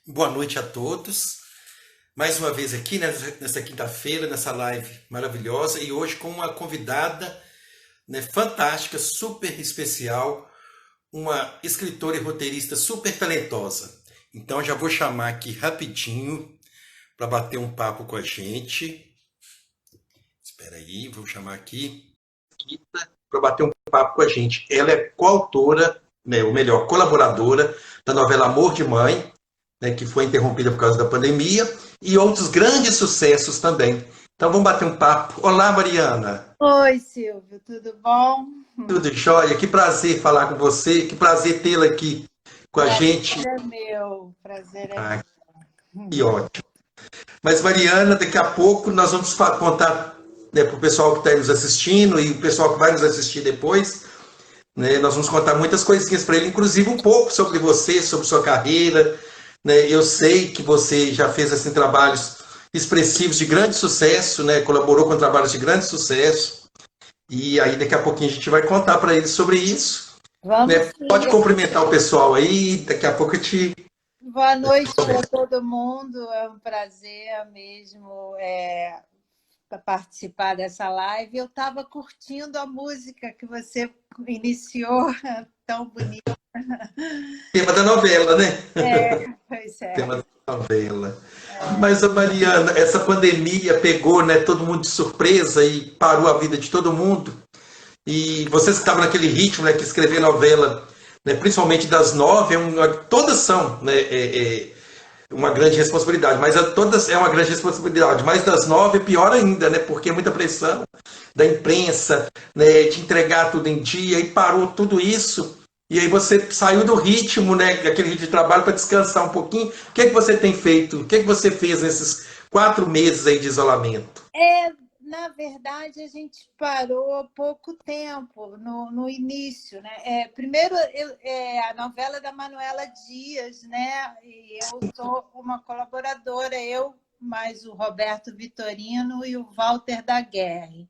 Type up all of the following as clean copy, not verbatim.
Boa noite a todos. Mais uma vez aqui nessa quinta-feira, nessa live maravilhosa e hoje com uma convidada, né, fantástica, super especial, uma escritora e roteirista super talentosa. Então já vou chamar aqui rapidinho para bater um papo com a gente. Espera aí, vou chamar aqui para bater um papo com a gente. Ela é coautora, né, ou melhor, colaboradora da novela Amor de Mãe, né, que foi interrompida por causa da pandemia, e outros grandes sucessos também. Então vamos bater um papo. Olá, Mariana. Oi, Silvio, tudo bom? Tudo jóia? Que prazer falar com você, que prazer tê-la aqui com a Prazer gente. é meu, prazer é Ah, que meu. ótimo. Mas, Mariana, daqui a pouco nós vamos contar, né, para o pessoal que está nos assistindo e o pessoal que vai nos assistir depois, né, nós vamos contar muitas coisinhas para ele, inclusive um pouco sobre você, sobre sua carreira. Né? Eu sei que você já fez assim, trabalhos expressivos de grande sucesso, né? Colaborou com trabalhos de grande sucesso, e aí daqui a pouquinho a gente vai contar para eles sobre isso. Vamos Né? sim. Pode cumprimentar o pessoal aí, daqui a pouco eu te. Boa noite para todo mundo. É um prazer mesmo participar dessa live. Eu estava curtindo a música que você iniciou, tão bonita. Tema da novela, né? Pois é. Tema da novela. Mas, Mariana, essa pandemia pegou, né, todo mundo de surpresa e parou a vida de todo mundo. E vocês que estavam naquele ritmo, né, que escrever novela, né, principalmente das 9, todas são, né, uma grande responsabilidade, mas todas é uma grande responsabilidade, mas das 9 é pior ainda, né, porque é muita pressão da imprensa, né, de entregar tudo em dia, e parou tudo isso, e aí você saiu do ritmo, né, daquele ritmo de trabalho para descansar um pouquinho. O que é que você tem feito? O que é que você fez nesses 4 meses aí de isolamento? Na verdade, a gente parou há pouco tempo, no início, né? Primeiro, a novela da Manuela Dias, né? E eu sou uma colaboradora, eu, mais o Roberto Vitorino e o Walter Daguerre.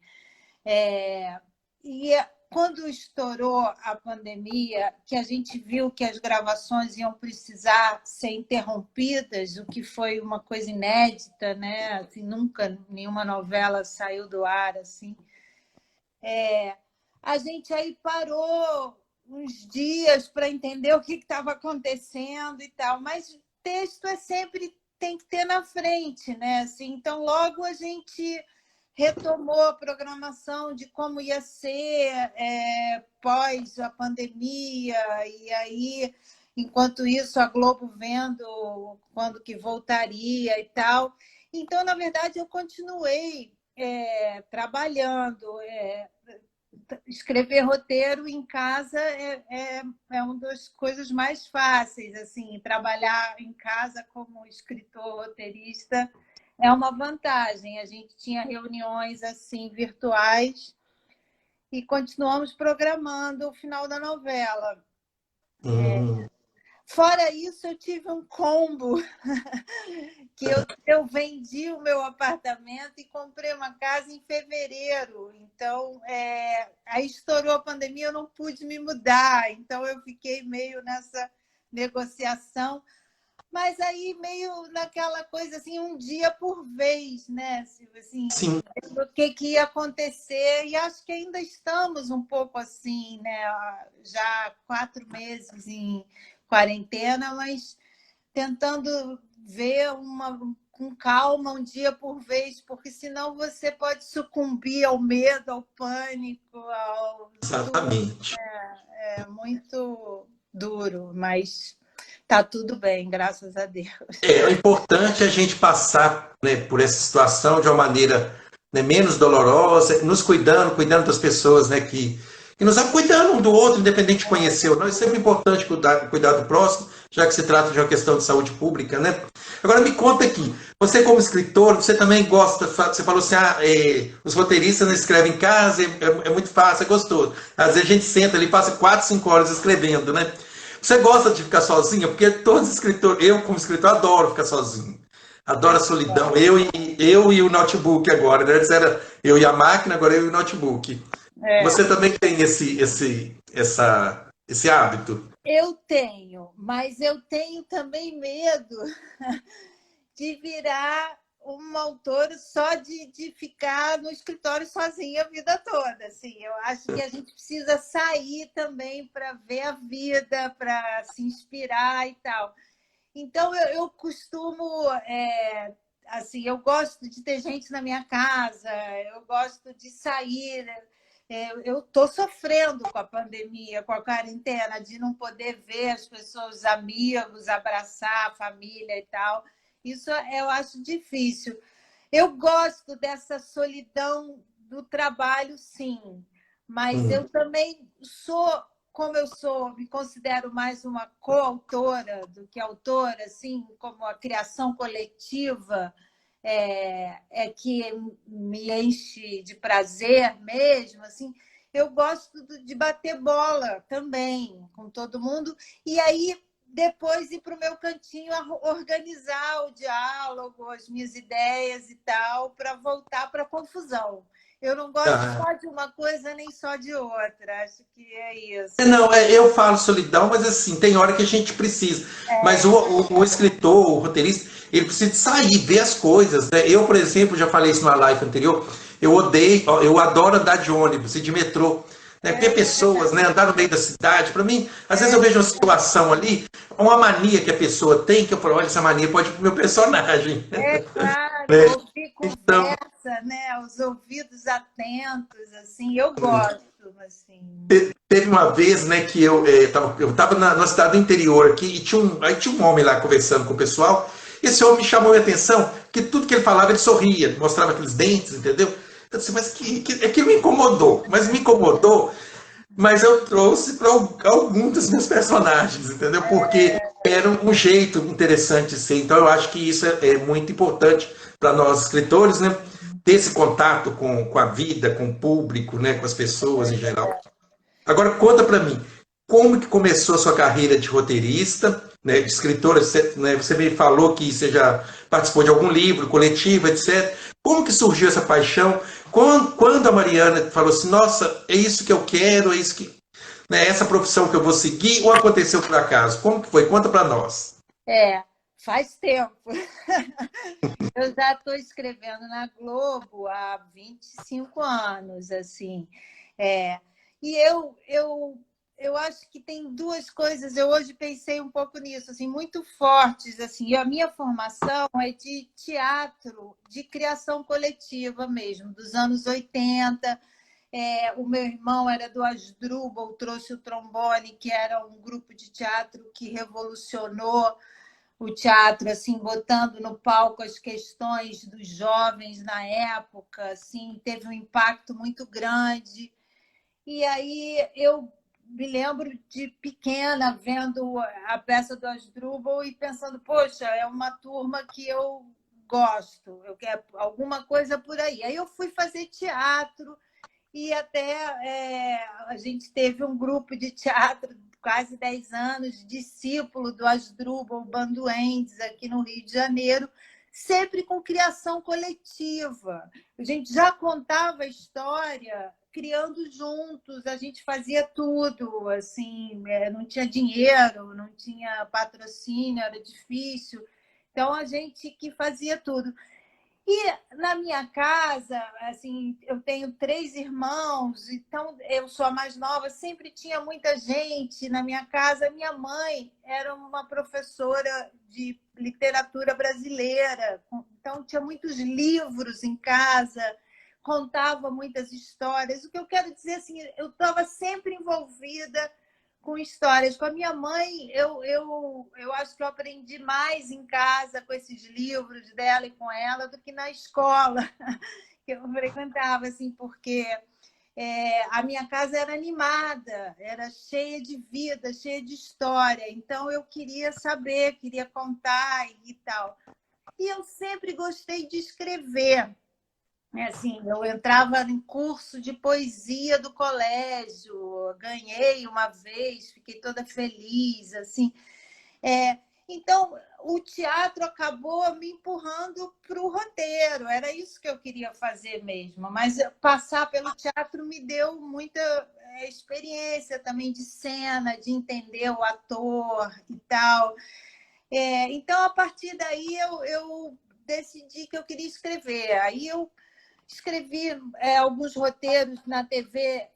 E quando estourou a pandemia, que a gente viu que as gravações iam precisar ser interrompidas, o que foi uma coisa inédita, né? Assim, nunca nenhuma novela saiu do ar assim. A gente aí parou uns dias para entender o que estava acontecendo e tal, mas texto sempre tem que ter na frente, né? Assim, então, logo a gente retomou a programação de como ia ser pós a pandemia, e aí, enquanto isso, a Globo vendo quando que voltaria e tal. Então, na verdade, eu continuei trabalhando. Escrever roteiro em casa é uma das coisas mais fáceis. Assim, trabalhar em casa como escritor, roteirista é uma vantagem. A gente tinha reuniões assim virtuais e continuamos programando o final da novela. Hum, Fora isso, eu tive um combo que eu vendi o meu apartamento e comprei uma casa em fevereiro. Então, aí estourou a pandemia, eu não pude me mudar. Então, eu fiquei meio nessa negociação. Mas aí meio naquela coisa assim, um dia por vez, né? Assim, sim. o que ia acontecer, e acho que ainda estamos um pouco assim, né? Já há 4 meses em quarentena, mas tentando ver com calma, um dia por vez, porque senão você pode sucumbir ao medo, ao pânico, ao tudo. Exatamente. É muito duro, mas tá tudo bem, graças a Deus. É importante a gente passar, né, por essa situação de uma maneira, né, menos dolorosa, nos cuidando, cuidando das pessoas, né, que nos cuidando um do outro, independente de conhecer ou não. É sempre importante cuidar do próximo, já que se trata de uma questão de saúde pública, né? Agora me conta aqui, você como escritor, você também gosta, você falou assim, os roteiristas não escrevem em casa, é muito fácil, é gostoso. Às vezes a gente senta ali, passa 4, 5 horas escrevendo, né? Você gosta de ficar sozinha? Porque todos os escritores, eu como escritor adoro ficar sozinho. Adoro a solidão. Eu e o notebook agora. Né? Antes era eu e a máquina, agora eu e o notebook. É, Você também tem esse hábito? Eu tenho, mas eu tenho também medo de virar uma autora só de ficar no escritório sozinha a vida toda. Assim, eu acho que a gente precisa sair também para ver a vida, para se inspirar e tal. Então, eu costumo. Assim, eu gosto de ter gente na minha casa, eu gosto de sair. Eu estou sofrendo com a pandemia, com a quarentena, de não poder ver as pessoas, os amigos, abraçar a família e tal. Isso eu acho difícil. Eu gosto dessa solidão do trabalho, sim, mas Hum. eu também sou, como eu sou, me considero mais uma coautora do que autora, assim, como a criação coletiva é que me enche de prazer mesmo, assim. Eu gosto de bater bola também com todo mundo, e aí depois ir para o meu cantinho organizar o diálogo, as minhas ideias e tal, para voltar para a confusão. Eu não gosto Ah. só de uma coisa nem só de outra. Acho que é isso. Não, eu falo solidão, mas assim, tem hora que a gente precisa. Mas o escritor, o roteirista, ele precisa sair, ver as coisas, né? Eu, por exemplo, já falei isso na live anterior, eu odeio, eu adoro andar de ônibus e de metrô, né? Ver pessoas, né? Andar no meio da cidade. Para mim, às vezes eu vejo uma situação ali, uma mania que a pessoa tem, que eu falo, olha, essa mania pode ir pro meu personagem. É claro, Né? ouvir Então, conversa, né? Os ouvidos atentos, assim, eu gosto, assim. teve uma vez, né, que eu tava na cidade do interior aqui e aí tinha um homem lá conversando com o pessoal. E esse homem me chamou a minha atenção, que tudo que ele falava ele sorria, mostrava aqueles dentes, entendeu? Eu disse, mas aquilo me incomodou, mas eu trouxe para algum dos meus personagens, entendeu? Porque era um jeito interessante de ser. Então eu acho que isso é muito importante para nós escritores, né? Ter esse contato com a vida, com o público, né? Com as pessoas em geral. Agora conta para mim, como que começou a sua carreira de roteirista, né, de escritora? Você, né, você me falou que você já participou de algum livro, coletivo, etc. Como que surgiu essa paixão? Quando a Mariana falou assim, nossa, é isso que eu quero, é isso que, né, essa profissão que eu vou seguir, ou aconteceu por acaso? Como que foi? Conta para nós. Faz tempo. Eu já estou escrevendo na Globo há 25 anos, assim. É, e eu acho que tem duas coisas, eu hoje pensei um pouco nisso, assim, muito fortes. Assim, e a minha formação é de teatro, de criação coletiva mesmo, dos anos 80. O meu irmão era do Asdrubal, trouxe o trombone, que era um grupo de teatro que revolucionou o teatro, assim, botando no palco as questões dos jovens na época, assim, teve um impacto muito grande. E aí eu me lembro de pequena vendo a peça do Asdrubal e pensando, poxa, é uma turma que eu gosto, eu quero alguma coisa por aí. Aí eu fui fazer teatro e até a gente teve um grupo de teatro quase 10 anos, discípulo do Asdrubal Banduendes, aqui no Rio de Janeiro, sempre com criação coletiva. A gente já contava a história criando juntos, a gente fazia tudo, assim, não tinha dinheiro, não tinha patrocínio, era difícil. Então, a gente que fazia tudo. E na minha casa, assim, eu tenho 3 irmãos, então eu sou a mais nova, sempre tinha muita gente na minha casa. Minha mãe era uma professora de literatura brasileira, então tinha muitos livros em casa, contava muitas histórias. O que eu quero dizer, assim, eu estava sempre envolvida com histórias. Com a minha mãe, eu acho que eu aprendi mais em casa com esses livros dela e com ela do que na escola que eu frequentava, assim, porque a minha casa era animada, era cheia de vida, cheia de história. Então, eu queria saber, queria contar e tal. E eu sempre gostei de escrever. Assim, eu entrava em curso de poesia do colégio, ganhei uma vez, fiquei toda feliz, assim. É, Então, o teatro acabou me empurrando para o roteiro. Era isso que eu queria fazer mesmo. Mas passar pelo teatro me deu muita experiência também de cena, de entender o ator e tal. Então, a partir daí, eu decidi que eu queria escrever. Aí eu escrevi alguns roteiros na TV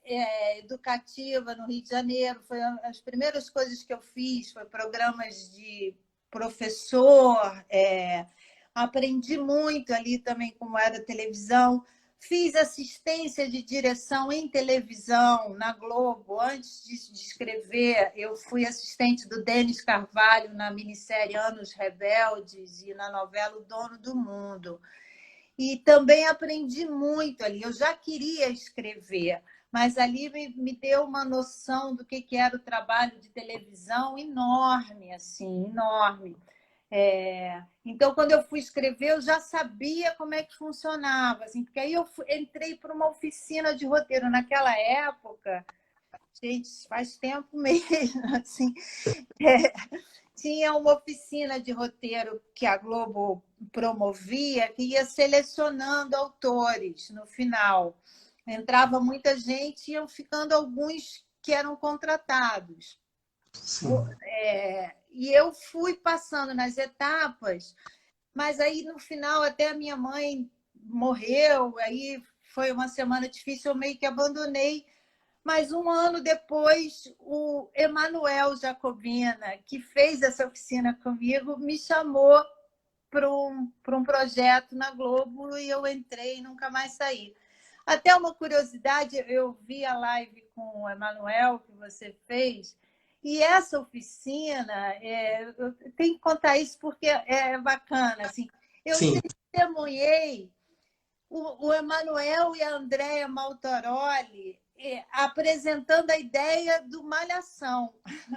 educativa no Rio de Janeiro. Foi as primeiras coisas que eu fiz, foi programas de professor. Aprendi muito ali também como era a televisão. Fiz assistência de direção em televisão, na Globo. Antes de escrever, eu fui assistente do Denis Carvalho na minissérie Anos Rebeldes e na novela O Dono do Mundo. E também aprendi muito ali. Eu já queria escrever, mas ali me deu uma noção do que era o trabalho de televisão enorme, assim, enorme. Então, quando eu fui escrever, eu já sabia como é que funcionava, assim, porque aí eu entrei para uma oficina de roteiro. Naquela época, gente, faz tempo mesmo, assim, tinha uma oficina de roteiro que a Globo promovia, que ia selecionando autores no final. Entrava muita gente e iam ficando alguns que eram contratados. E eu fui passando nas etapas, mas aí no final até a minha mãe morreu, aí foi uma semana difícil, eu meio que abandonei. Mas um ano depois, o Emanuel Jacobina, que fez essa oficina comigo, me chamou para um projeto na Globo e eu entrei e nunca mais saí. Até uma curiosidade, eu vi a live com o Emanuel que você fez, e essa oficina, eu tenho que contar isso porque é bacana. Assim, eu Sim. testemunhei o Emanuel e a Andréa Maltoroli apresentando a ideia do Malhação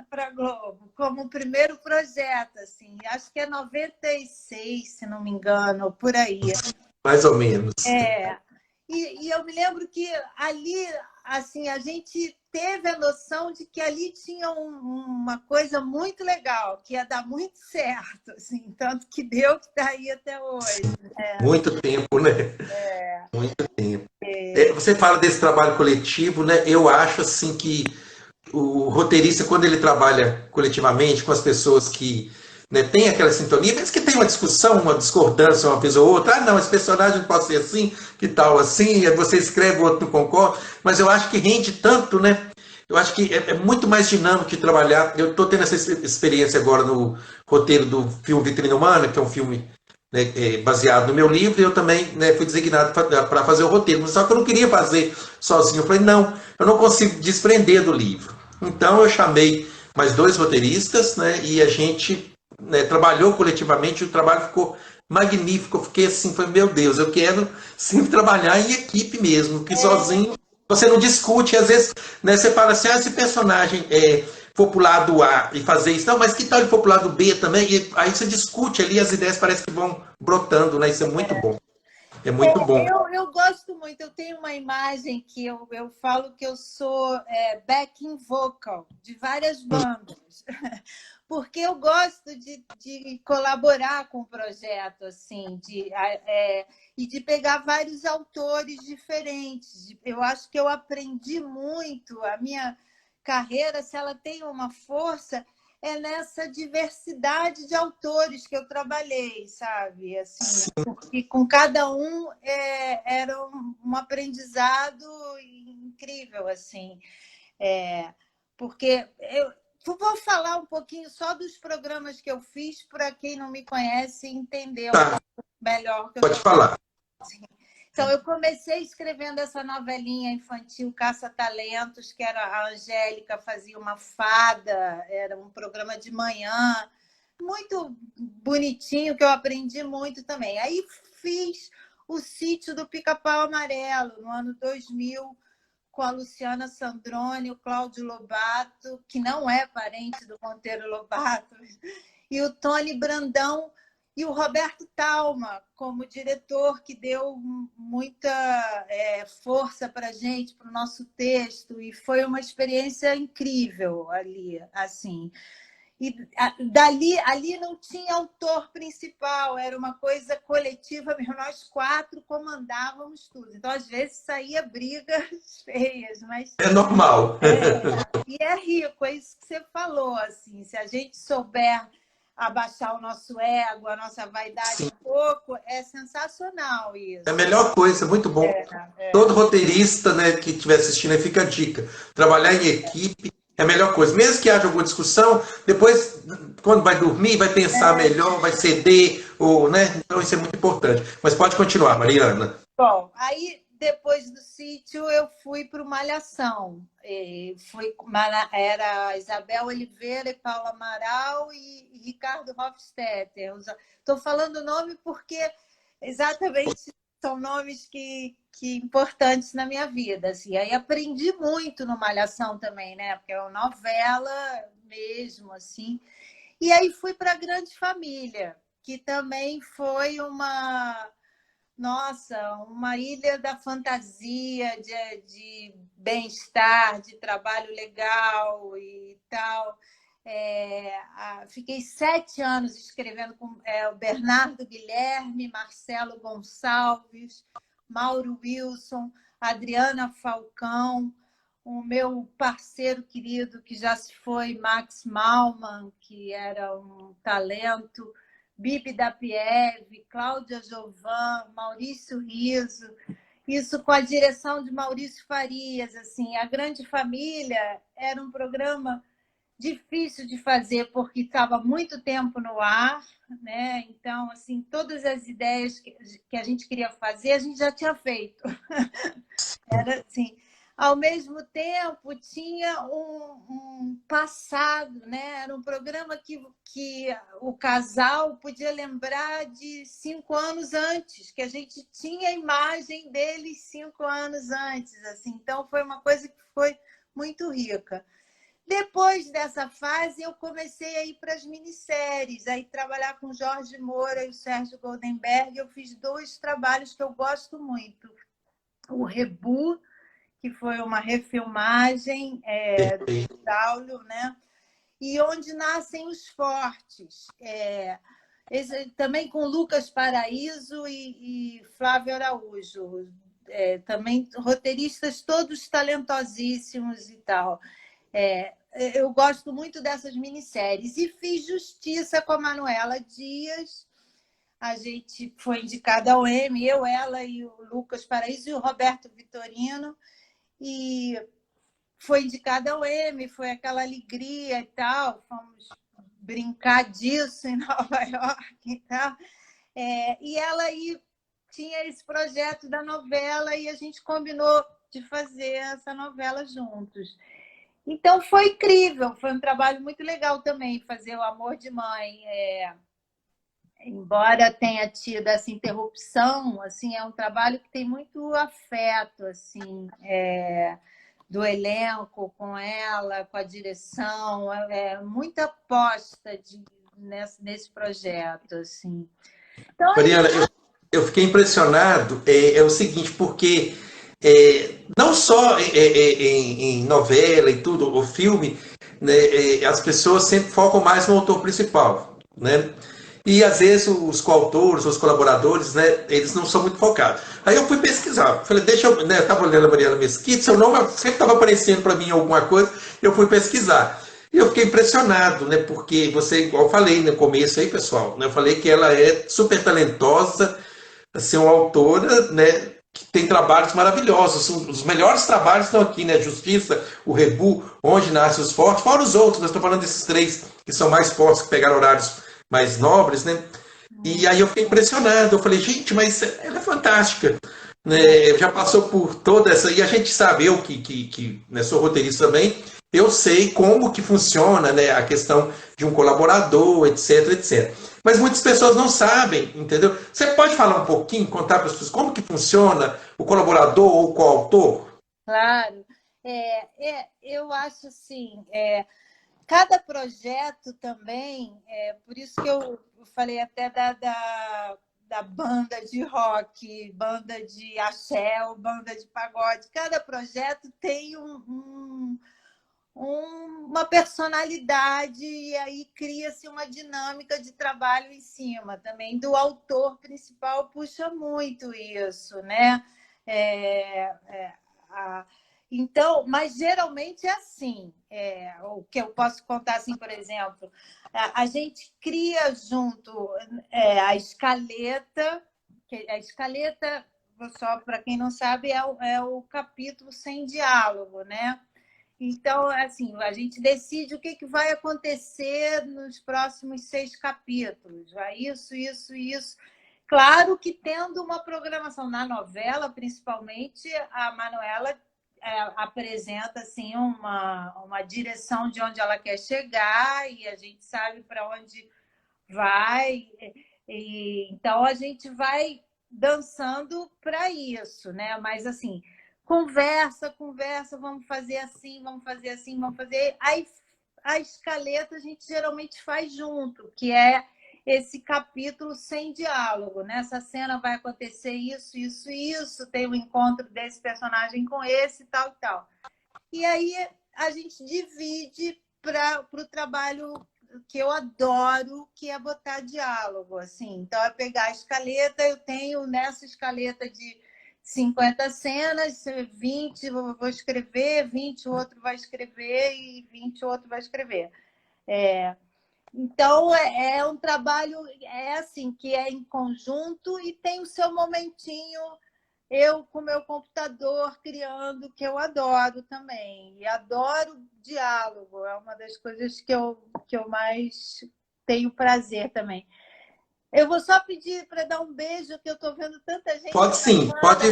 para a Globo, como o primeiro projeto. Assim. Acho que é 96, se não me engano, por aí. Mais ou menos. E eu me lembro que ali, assim, a gente teve a noção de que ali tinha uma coisa muito legal, que ia dar muito certo, assim, tanto que deu que está aí até hoje. Muito tempo, né? Muito tempo. Você fala desse trabalho coletivo, né? Eu acho assim que o roteirista, quando ele trabalha coletivamente com as pessoas que, né, tem aquela sintonia, mesmo que tem uma discussão, uma discordância uma vez ou outra, não, esse personagem pode ser assim, que tal assim, você escreve, o outro não concorda, mas eu acho que rende tanto, né? Eu acho que é muito mais dinâmico de trabalhar. Eu estou tendo essa experiência agora no roteiro do filme Vitrine Humana, que é um filme, né, baseado no meu livro, e eu também, né, fui designado para fazer o roteiro. Só que eu não queria fazer sozinho. Eu falei, não, eu não consigo desprender do livro. Então eu chamei mais 2 roteiristas, né, e a gente, né, trabalhou coletivamente, o trabalho ficou magnífico. Eu fiquei assim, foi meu Deus, eu quero sempre trabalhar em equipe mesmo, que sozinho você não discute. Às vezes, né, você fala assim, esse personagem for pro lado A e fazer isso, não, mas que tal ele for pro lado B também? E aí você discute ali, as ideias parecem que vão brotando, né? Isso é muito bom. É muito bom. Eu gosto muito, eu tenho uma imagem que eu falo que eu sou backing vocal de várias bandas, porque eu gosto de colaborar com o projeto, assim, e de pegar vários autores diferentes. Eu acho que eu aprendi muito, a minha carreira, se ela tem uma força, é nessa diversidade de autores que eu trabalhei, sabe? Assim, porque com cada um era um aprendizado incrível, assim. Porque eu vou falar um pouquinho só dos programas que eu fiz para quem não me conhece entender um pouco melhor o que eu Pode falar. Então, eu comecei escrevendo essa novelinha infantil Caça-Talentos, que era a Angélica, fazia uma fada, era um programa de manhã, muito bonitinho, que eu aprendi muito também. Aí fiz o Sítio do Pica-Pau Amarelo, no ano 2000, com a Luciana Sandrone, o Cláudio Lobato, que não é parente do Monteiro Lobato, e o Tony Brandão, e o Roberto Talma, como diretor, que deu muita força para a gente, para o nosso texto, e foi uma experiência incrível ali, assim. E ali não tinha autor principal, era uma coisa coletiva, nós quatro comandávamos tudo. Então, às vezes, saía brigas feias, mas É normal. e é rico, é isso que você falou, assim, se a gente souber abaixar o nosso ego, a nossa vaidade Sim, um pouco, é sensacional é a isso. melhor coisa, muito bom. Todo roteirista, né, que estiver assistindo, aí fica a dica. Trabalhar em equipe é a melhor coisa. Mesmo que haja alguma discussão, depois, quando vai dormir, vai pensar melhor, vai ceder, ou, né? Então isso é muito importante. Mas pode continuar, Mariana. Bom, aí depois do sítio eu fui para o Malhação. Era Isabel Oliveira e Paula Amaral e Ricardo Hofstetter. Estou falando o nome porque exatamente são nomes que importantes na minha vida. Assim. Aí aprendi muito no Malhação também, né? Porque é uma novela mesmo, assim. E aí fui para a Grande Família, que também foi uma ilha da fantasia, de bem-estar, de trabalho legal e tal. Fiquei 7 anos escrevendo com o Bernardo Guilherme, Marcelo Gonçalves, Mauro Wilson, Adriana Falcão, o meu parceiro querido que já se foi, Max Malman, que era um talento, Bibi da Pieve, Cláudia Jovan, Maurício Riso, isso com a direção de Maurício Farias. Assim, A Grande Família era um programa difícil de fazer porque estava muito tempo no ar, né? Então, assim, todas as ideias que a gente queria fazer, a gente já tinha feito. Era assim. Ao mesmo tempo, tinha um passado, né? Era um programa que o casal podia lembrar de 5 anos antes, que a gente tinha a imagem deles 5 anos antes. Assim. Então, foi uma coisa que foi muito rica. Depois dessa fase, eu comecei a ir para as minisséries, aí trabalhar com Jorge Moura e o Sérgio Goldenberg. Eu fiz 2 trabalhos que eu gosto muito. O Rebu, que foi uma refilmagem do Saulo, né? E Onde Nascem os Fortes. Também com Lucas Paraíso e Flávio Araújo. Também roteiristas todos talentosíssimos e tal. Eu gosto muito dessas minisséries. E fiz Justiça com a Manuela Dias. A gente foi indicada ao Emmy, eu, ela e o Lucas Paraíso e o Roberto Vitorino. E foi indicada ao Emmy, foi aquela alegria e tal. Fomos brincar disso em Nova York e tal. E ela aí tinha esse projeto da novela e a gente combinou de fazer essa novela juntos. Então, foi incrível, foi um trabalho muito legal também, fazer O Amor de Mãe. Embora tenha tido essa interrupção, assim, é um trabalho que tem muito afeto, assim, do elenco com ela, com a direção, muita aposta nesse projeto, assim. Então, Mariana, eu fiquei impressionado. É o seguinte, porque não só em novela e tudo, o filme, né, as pessoas sempre focam mais no autor principal, né? E às vezes os coautores, os colaboradores, né, eles não são muito focados. Aí eu fui pesquisar, falei, deixa eu, né, eu estava olhando a Mariana Mesquita, seu nome sempre estava aparecendo para mim alguma coisa, eu fui pesquisar. E eu fiquei impressionado, né, porque você, igual eu falei no começo aí, pessoal, né, eu falei que ela é super talentosa, assim, uma autora, né, que tem trabalhos maravilhosos. Os melhores trabalhos estão aqui, né? Justiça, o Rebu, Onde Nascem os Fortes, fora os outros, nós estamos falando desses 3 que são mais fortes, que pegaram horários mais nobres, né? E aí eu fiquei impressionado, eu falei, gente, mas ela é fantástica. Né? Já passou por toda essa. E a gente sabe, eu que né, sou roteirista também, eu sei como que funciona, né, a questão de um colaborador, etc, etc. Mas muitas pessoas não sabem, entendeu? Você pode falar um pouquinho, contar para as pessoas como que funciona o colaborador ou o coautor? claro. Eu acho assim, cada projeto também, por isso que eu falei até da banda de rock, banda de axé, ou banda de pagode, cada projeto tem uma personalidade, e aí cria-se uma dinâmica de trabalho em cima. Também do autor principal puxa muito isso, né? É, é, então, mas geralmente é assim. O que eu posso contar, assim, por exemplo, a gente cria junto a escaleta, a escaleta, só para quem não sabe, é o capítulo sem diálogo, né? Então, assim, a gente decide o que vai acontecer nos próximos 6 capítulos. Vai isso, isso, isso. Claro que tendo uma programação na novela, principalmente, a Manuela apresenta assim, uma direção de onde ela quer chegar e a gente sabe para onde vai. Então, a gente vai dançando para isso, né? Mas, assim, conversa, vamos fazer assim, vamos fazer assim, vamos fazer. Aí a escaleta a gente geralmente faz junto, que é esse capítulo sem diálogo. Nessa cena vai acontecer isso, isso, isso, tem o encontro desse personagem com esse, tal, tal. E aí a gente divide para o trabalho que eu adoro, que é botar diálogo. Assim. Então, é pegar a escaleta, eu tenho nessa escaleta de 50 cenas, 20 eu vou escrever, 20 o outro vai escrever e 20 o outro vai escrever. Então, é um trabalho assim, que é em conjunto e tem o seu momentinho, eu com meu computador criando, que eu adoro também. E adoro diálogo, é uma das coisas que eu mais tenho prazer também. Eu vou só pedir para dar um beijo, que eu estou vendo tanta gente. Pode sim, pode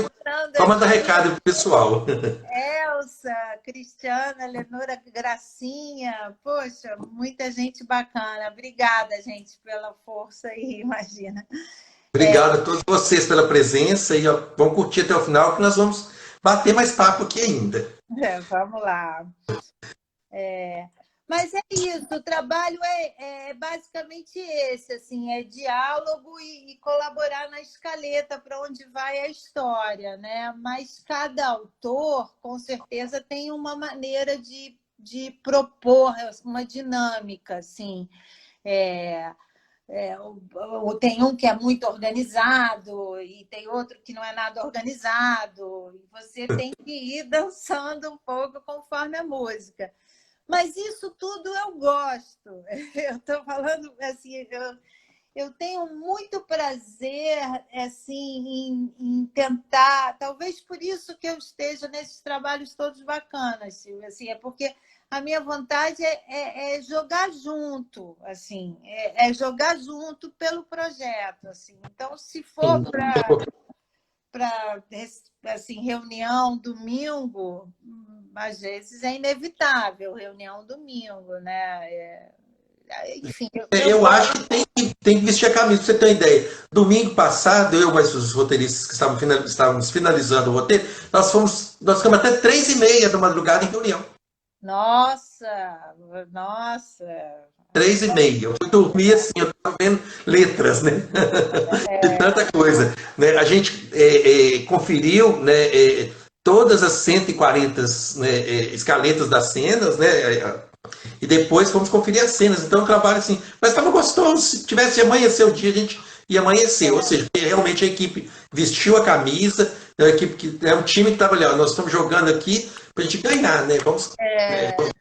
mandar recado pro pessoal. Elsa, Cristiana, Lenora, Gracinha, poxa, muita gente bacana. Obrigada, gente, pela força aí, imagina. Obrigado a todos vocês pela presença e vamos curtir até o final, que nós vamos bater mais papo aqui ainda. Vamos lá. Mas é isso, o trabalho é basicamente esse, assim, é diálogo e colaborar na escaleta para onde vai a história, né? Mas cada autor, com certeza, tem uma maneira de propor uma dinâmica, assim. Tem um que é muito organizado e tem outro que não é nada organizado. E você tem que ir dançando um pouco conforme a música. Mas isso tudo eu gosto. Eu estou falando assim, eu tenho muito prazer assim, em tentar, talvez por isso que eu esteja nesses trabalhos todos bacanas, Silvia, assim, é porque a minha vontade é jogar junto, assim, é jogar junto pelo projeto, assim. Então, se for para assim, reunião domingo, às vezes é inevitável reunião domingo, né? Enfim, eu acho que tem que vestir a camisa, para você ter uma ideia. Domingo passado, eu mais os roteiristas que estávamos finalizando o roteiro, nós ficamos até 3h30 da madrugada em reunião. Nossa! 3h30. Eu fui dormir assim, eu estava vendo letras, né? De tanta coisa. Né? A gente conferiu, né, todas as 140, né, escaletas das cenas, né? E depois fomos conferir as cenas. Então, eu trabalho assim. Mas estava gostoso. Se tivesse de amanhecer o dia, a gente ia amanhecer. Ou seja, realmente a equipe vestiu a camisa, a equipe que é um time que estava ali, ó, nós estamos jogando aqui para a gente ganhar, né? Vamos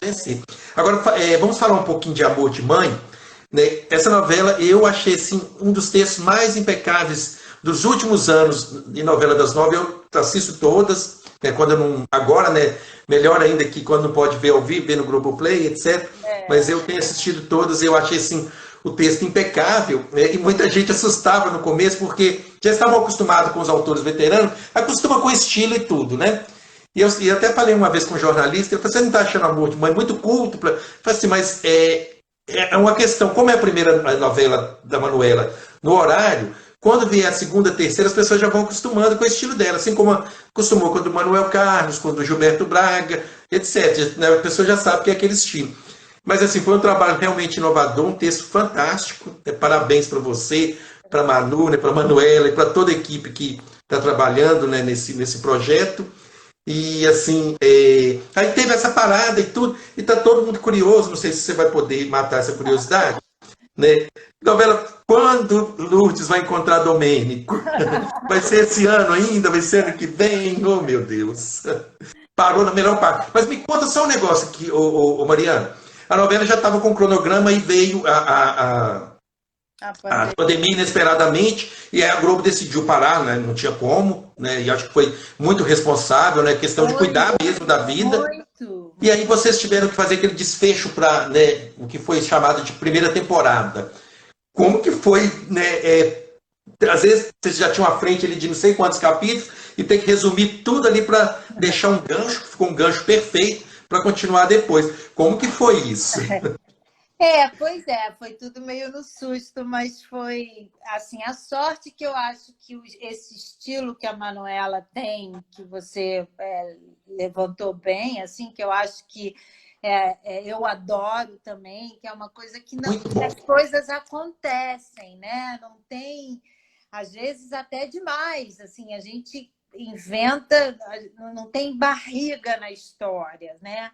vencer. Agora, vamos falar um pouquinho de Amor de Mãe. Né? Essa novela, eu achei assim, um dos textos mais impecáveis dos últimos anos de novela das 9. Eu assisto todas, né? Quando eu não, agora, né? Melhor ainda que quando não pode ver ao vivo, ver no Globoplay, etc. Mas eu tenho assistido todas, eu achei assim, o texto impecável, né? E muita gente assustava no começo, porque já estavam acostumados com os autores veteranos, acostuma com estilo e tudo, né? E eu até falei uma vez com um jornalista, eu falei, você não está achando Amor de Mãe muito culto? Eu falei assim, mas é uma questão, como é a primeira novela da Manuela no horário, quando vier a segunda, terceira, as pessoas já vão acostumando com o estilo dela, assim como acostumou com o do Manuel Carlos, com o do Gilberto Braga, etc. A pessoa já sabe que é aquele estilo. Mas assim, foi um trabalho realmente inovador, um texto fantástico. Parabéns para você, para a Manu, né, para a Manuela e para toda a equipe que está trabalhando, né, nesse projeto. E assim, aí teve essa parada e tudo, e tá todo mundo curioso, não sei se você vai poder matar essa curiosidade, né? Novela, quando Lourdes vai encontrar Domênico? Vai ser esse ano ainda? Vai ser ano que vem? Oh, meu Deus. Parou na melhor parte. Mas me conta só um negócio aqui, Mariana. A novela já estava com o cronograma e veio A a pandemia. pandemia inesperadamente, e aí a Globo decidiu parar, né? Não tinha como, né? E acho que foi muito responsável, né? Questão de Foi cuidar mesmo da vida. muito. E aí vocês tiveram que fazer aquele desfecho para, né, o que foi chamado de primeira temporada. Como que foi, né? Às vezes vocês já tinham à frente ali de não sei quantos capítulos e tem que resumir tudo ali para deixar um gancho, que ficou um gancho perfeito para continuar depois. Como que foi isso? Pois é, foi tudo meio no susto, mas foi assim, a sorte que eu acho que esse estilo que a Manuela tem, que você levantou bem, assim, que eu acho que eu adoro também, que é uma coisa que não, Muito bom. as coisas acontecem, né? Não tem, às vezes até demais, assim, a gente inventa, não tem barriga na história, né?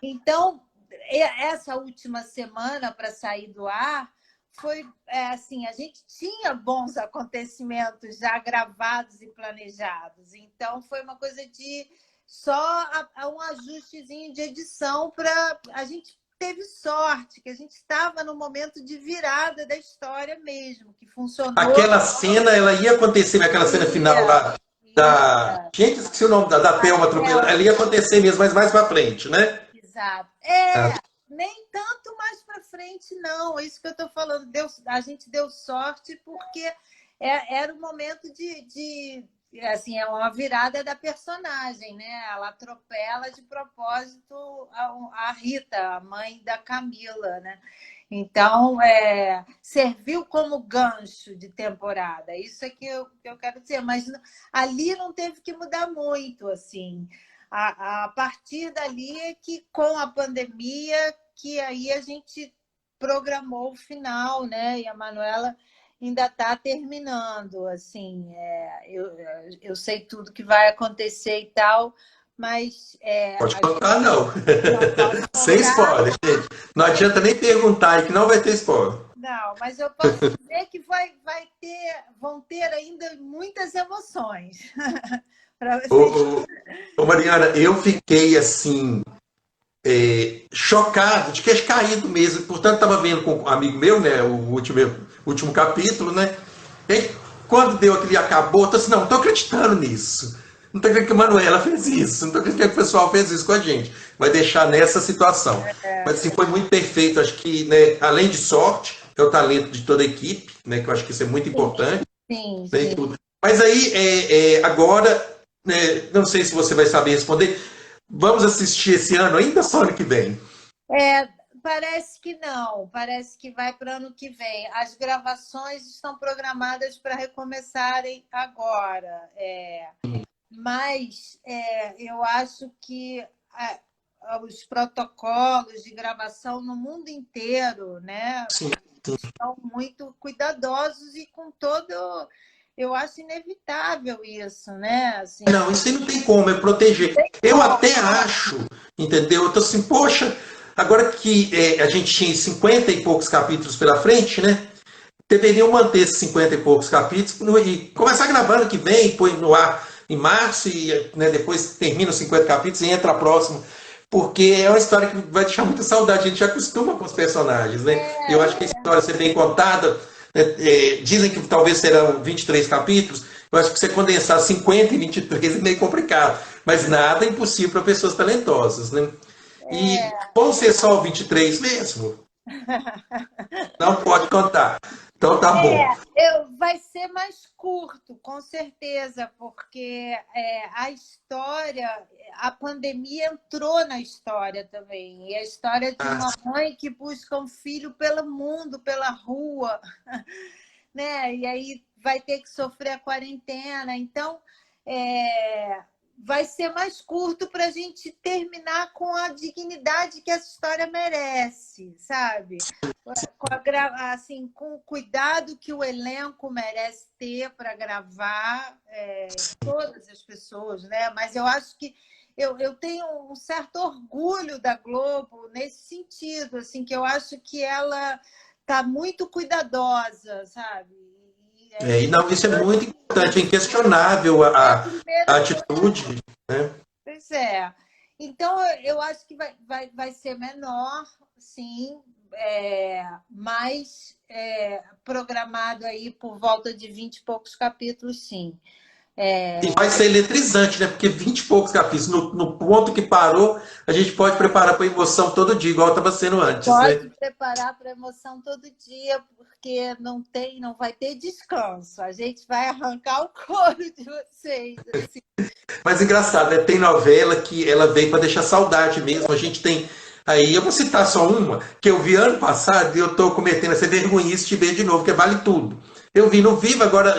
Então, essa última semana para sair do ar foi assim, a gente tinha bons acontecimentos já gravados e planejados, então foi uma coisa de só um ajustezinho de edição para a gente teve sorte que a gente estava no momento de virada da história mesmo, que funcionou. Aquela cena, ela ia acontecer, aquela cena final Ia, lá da. ia. Gente, esqueci o nome da A Thelma atropelando. Ela Thelma, ia acontecer mesmo, mas mais pra frente, né? exato. Ah, Nem tanto mais para frente, não. É isso que eu estou falando. A gente deu sorte porque era o momento assim, é uma virada da personagem, né? Ela atropela de propósito a Rita, a mãe da Camila, né? Então, serviu como gancho de temporada. Isso é que eu quero dizer. Mas ali não teve que mudar muito, assim. A partir dali é que, com a pandemia, que aí a gente programou o final, né? E a Manuela ainda está terminando, assim, eu sei tudo que vai acontecer e tal, mas pode a contar, gente não. não posso Sem contar, spoiler, gente. Não adianta nem perguntar aí que não vai ter spoiler. não, mas eu posso dizer que vão ter ainda muitas emoções para Ô, vocês. Mariana, eu fiquei assim, chocado, de queixo caído mesmo. Portanto, estava vendo com um amigo meu, né, o último capítulo, né? E quando deu aquele acabou, eu tô assim, não, não estou acreditando nisso. Não estou acreditando que a Manuela fez isso. Não estou acreditando que o pessoal fez isso com a gente. Vai deixar nessa situação. Mas assim, foi muito perfeito. Acho que, né, além de sorte, é o talento de toda a equipe, né, que eu acho que isso é muito importante. Sim, Né, e sim. tudo. Mas aí, agora, né, não sei se você vai saber responder. Vamos assistir esse ano ainda ou só ano que vem? É, parece que não, parece que vai para o ano que vem. As gravações estão programadas para recomeçarem agora, mas eu acho que os protocolos de gravação no mundo inteiro, né, Sim. são muito cuidadosos e com todo. Eu acho inevitável isso, né? Assim, Não, isso aí não tem como, é proteger. tem Eu como. até acho, entendeu? Eu tô assim, poxa, agora que a gente tinha 50 e poucos capítulos pela frente, né? Deveriam manter esses 50 e poucos capítulos e começar gravando que vem, põe no ar em março e, né, depois termina os 50 capítulos e entra a próxima. Porque é uma história que vai deixar muita saudade, a gente já acostuma com os personagens, né? Eu acho que a história ser bem contada, né, dizem que talvez serão 23 capítulos, eu acho que você condensar 50 e 23 é meio complicado, mas nada é impossível para pessoas talentosas, né? E vão ser só 23 mesmo? Não pode contar. Então tá bom. Vai ser mais curto, com certeza, porque a história, a pandemia entrou na história também. E a história de Ah, uma mãe que busca um filho pelo mundo, pela rua, né? E aí vai ter que sofrer a quarentena. Então, vai ser mais curto para a gente terminar com a dignidade que essa história merece, sabe? Assim, com o cuidado que o elenco merece ter para gravar, todas as pessoas, né? Mas eu acho que eu tenho um certo orgulho da Globo nesse sentido, assim, que eu acho que ela está muito cuidadosa, sabe? E não, isso é muito importante, é inquestionável a atitude, né? Pois é. Então, eu acho que vai ser menor, sim, mas programado aí por volta de 20 e poucos capítulos, sim. E vai ser eletrizante, né? Porque 20 e poucos capítulos, no ponto que parou, a gente pode preparar para a emoção todo dia, igual estava sendo antes, Pode né? preparar para a emoção todo dia, porque não vai ter descanso. A gente vai arrancar o couro de vocês. Assim. Mas engraçado, né? Tem novela que ela veio para deixar saudade mesmo. A gente tem aí, eu vou citar só uma, que eu vi ano passado e eu estou cometendo essa vergonhice de ver de novo, que vale tudo. Eu vi no Vivo, agora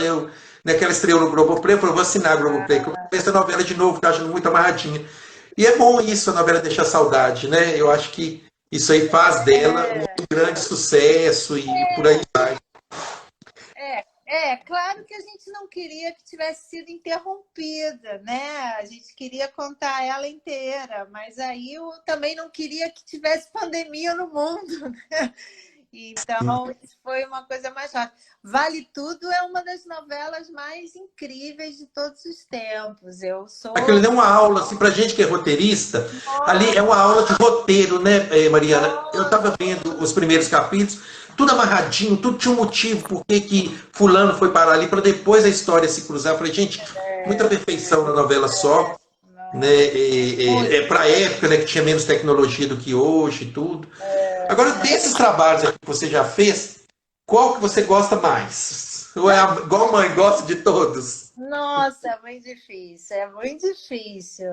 naquela estreia no Globoplay, eu falei, vou assinar a Globoplay, que eu vou ver essa novela de novo, que eu acho muito amarradinha. E é bom isso, a novela deixar saudade, né? Eu acho que isso aí faz dela um grande sucesso e por aí vai. Claro que a gente não queria que tivesse sido interrompida, né? A gente queria contar ela inteira, mas aí eu também não queria que tivesse pandemia no mundo, né? Então, isso foi uma coisa mais chata. Vale Tudo é uma das novelas mais incríveis de todos os tempos. Aquilo é uma aula, assim, pra gente que é roteirista, ali é uma aula de roteiro, né, Mariana? Eu estava vendo os primeiros capítulos, tudo amarradinho, tudo tinha um motivo, por que fulano foi parar ali, para depois a história se cruzar. Eu falei, gente, muita perfeição na novela só, né? Para a época, né, que tinha menos tecnologia do que hoje e tudo. Agora, desses trabalhos aqui que você já fez, qual que você gosta mais? Ou é igual a mãe, gosta de todos? Nossa, é muito difícil,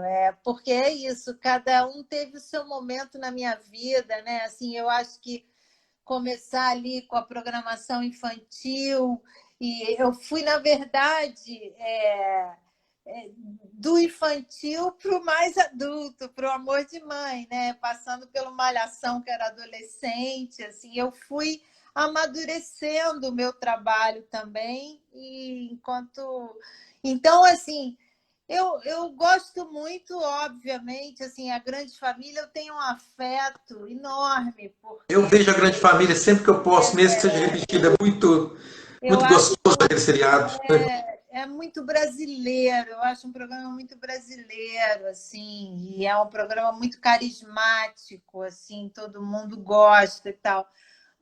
porque é isso, cada um teve o seu momento na minha vida, né? Assim, eu acho que começar ali com a programação infantil, e eu fui, na verdade, do infantil para o mais adulto, para o Amor de Mãe, né? Passando pelo Malhação, que era adolescente, assim, eu fui amadurecendo o meu trabalho também, e então, assim, eu gosto muito, obviamente, assim, a Grande Família, eu tenho um afeto enorme. Eu vejo a Grande Família sempre que eu posso, mesmo que seja repetida, é muito gostoso aquele seriado. É muito brasileiro, eu acho um programa muito brasileiro, assim, e é um programa muito carismático, assim, todo mundo gosta e tal.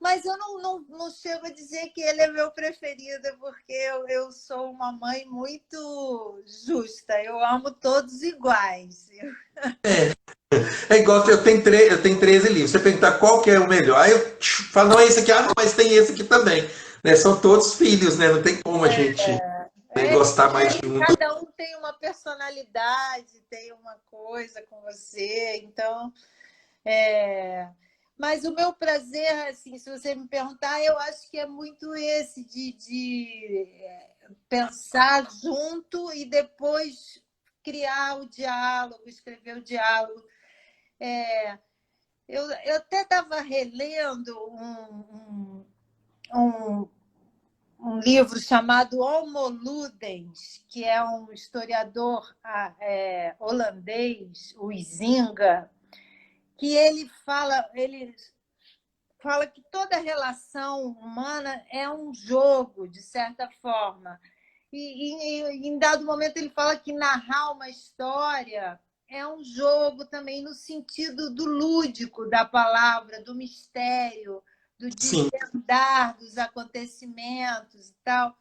Mas eu não chego a dizer que ele é meu preferido, porque eu sou uma mãe muito justa. Eu amo todos iguais. É igual, eu tenho 13 livros. Você perguntar qual que é o melhor. Aí eu falo, não é esse aqui, não, mas tem esse aqui também. Né? São todos filhos, né? Não tem como a gente gostar mais de um. Cada um tem uma personalidade, tem uma coisa com você. Então, mas o meu prazer, assim, se você me perguntar, eu acho que é muito esse de pensar junto e depois criar o diálogo, escrever o diálogo. Eu até estava relendo um livro chamado Homo Ludens, que é um historiador holandês, o Huizinga, que ele fala que toda relação humana é um jogo, de certa forma. E em dado momento ele fala que narrar uma história é um jogo também no sentido do lúdico da palavra, do mistério, do desvendar dos acontecimentos e tal.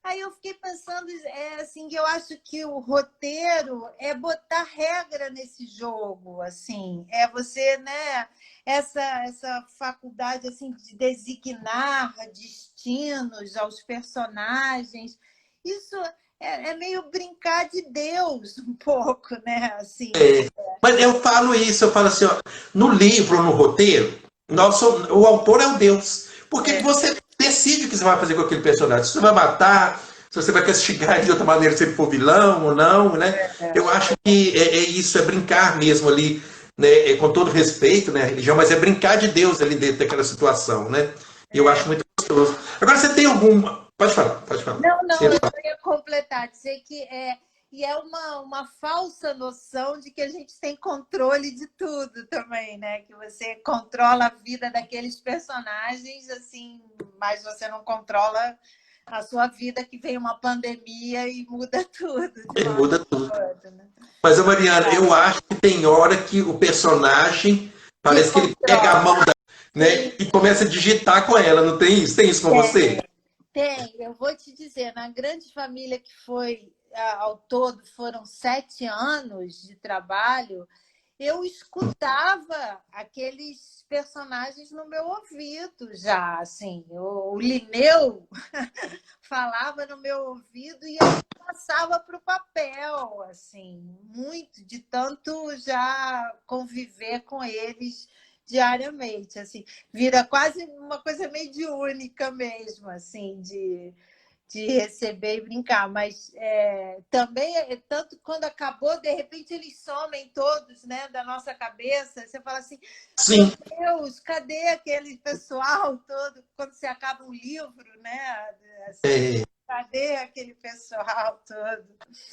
Aí eu fiquei pensando, assim, que eu acho que o roteiro é botar regra nesse jogo, assim, é você, né, essa faculdade assim de designar destinos aos personagens. Isso é meio brincar de Deus um pouco, né? Assim. Mas eu falo assim, ó, no livro, no roteiro, o autor é o Deus. Porque você decide o que você vai fazer com aquele personagem. Se você vai matar, se você vai castigar ele de outra maneira, se ele for vilão ou não, né? Eu acho que isso, é brincar mesmo ali, né, com todo respeito, né, à religião, mas é brincar de Deus ali dentro daquela situação, né? E eu acho muito gostoso. Agora, você tem alguma... Pode falar, pode falar. Não, Você não, ia eu falar. só ia completar, dizer que e é uma falsa noção de que a gente tem controle de tudo também, né? Que você controla a vida daqueles personagens, assim, mas você não controla a sua vida, que vem uma pandemia e muda tudo de Ele uma hora muda tudo. para outra, né? Mas, Mariana, eu acho que tem hora que o personagem Te parece que ele pega a controla. mão da, né, Sim, e começa a digitar com ela, não tem isso? Tem isso com você? tem. Eu vou te dizer, na grande família que foi, ao todo, foram 7 anos de trabalho, eu escutava aqueles personagens no meu ouvido já, assim. O Linneu falava no meu ouvido e eu passava para o papel, assim, muito, de tanto já conviver com eles diariamente, assim, vira quase uma coisa mediúnica mesmo, assim, de receber e brincar, mas também, tanto quando acabou, de repente eles somem todos, né, da nossa cabeça, você fala assim, meu Sim. Deus, cadê aquele pessoal todo, quando você acaba um livro, né, assim, É, cadê aquele pessoal todo?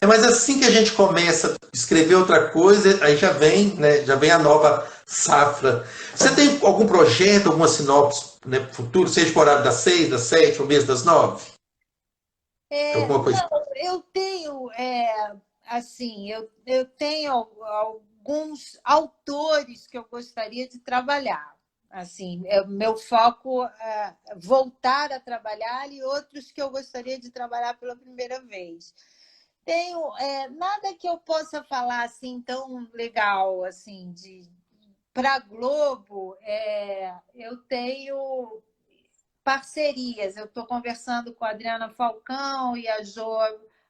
mas assim que a gente começa a escrever outra coisa, aí já vem, né, já vem a nova safra. Você tem algum projeto, alguma sinopse, né, futuro, seja por horário das 6, das 7, ou mesmo das 9? Alguma coisa? Não, eu tenho, assim, eu tenho alguns autores que eu gostaria de trabalhar. Assim, meu foco é voltar a trabalhar e outros que eu gostaria de trabalhar pela primeira vez. Tenho nada que eu possa falar assim tão legal assim de para a Globo. Eu tenho parcerias. Eu estou conversando com a Adriana Falcão e a Jo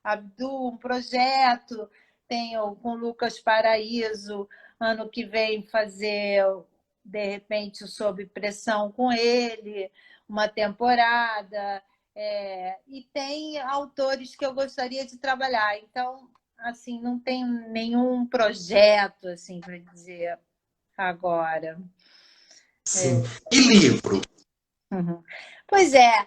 Abdul, um projeto. Tenho com o Lucas Paraíso, ano que vem, fazer, de repente, o Sob Pressão com ele, uma temporada. E tem autores que eu gostaria de trabalhar. Então, assim, não tem nenhum projeto assim para dizer agora. Sim. E livro? Uhum. Pois é,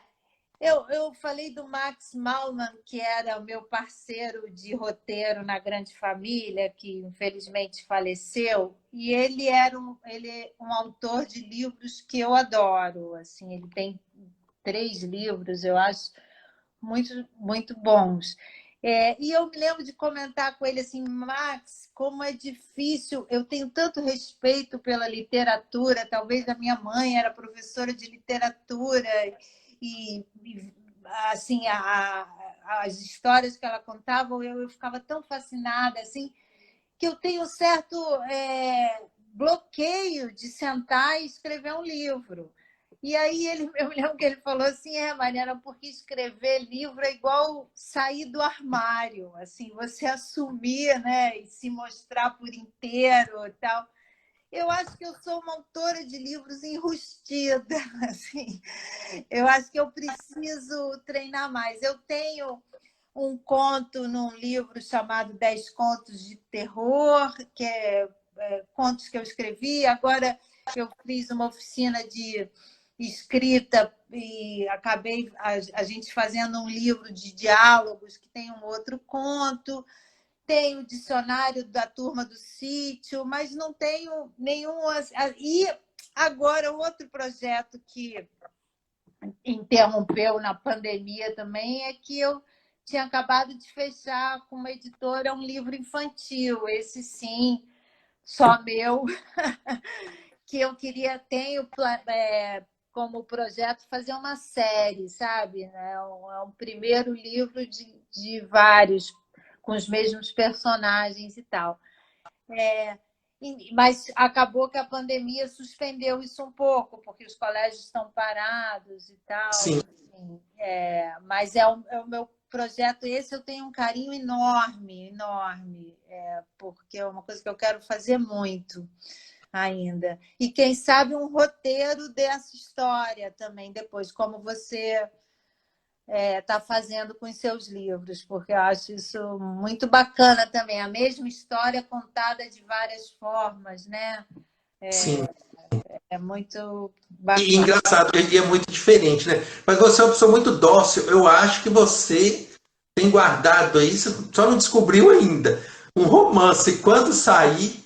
eu falei do Max Malman, que era o meu parceiro de roteiro na Grande Família, que infelizmente faleceu, e ele é um autor de livros que eu adoro. Assim, ele tem 3 livros, eu acho, muito, muito bons. E eu me lembro de comentar com ele assim, Max, como é difícil, eu tenho tanto respeito pela literatura, talvez a minha mãe era professora de literatura, e assim, as histórias que ela contava, eu ficava tão fascinada, assim, que eu tenho certo bloqueio de sentar e escrever um livro. E aí eu me lembro que ele falou assim, Mariana, porque escrever livro é igual sair do armário, assim, você assumir, né, e se mostrar por inteiro e tal. Eu acho que eu sou uma autora de livros enrustida, assim. Eu acho que eu preciso treinar mais. Eu tenho um conto num livro chamado 10 Contos de Terror, que contos que eu escrevi. Agora eu fiz uma oficina de escrita e acabei a gente fazendo um livro de diálogos que tem um outro conto. Tenho o dicionário da Turma do Sítio, mas não tenho nenhum. E agora, outro projeto que interrompeu na pandemia também é que eu tinha acabado de fechar com uma editora um livro infantil, esse sim, só meu, que eu tenho como projeto fazer uma série, sabe? É um primeiro livro de vários, com os mesmos personagens e tal. Mas acabou que a pandemia suspendeu isso um pouco, porque os colégios estão parados e tal. Sim. Assim, mas é o meu projeto. Esse eu tenho um carinho enorme, enorme, porque é uma coisa que eu quero fazer muito ainda. E quem sabe um roteiro dessa história também depois, como você está fazendo com os seus livros, porque eu acho isso muito bacana também. A mesma história contada de várias formas, né? Sim. É muito E bacana. engraçado, e é muito diferente, né? Mas você é uma pessoa muito dócil. Eu acho que você tem guardado aí, você só não descobriu ainda. Um romance, quando sair,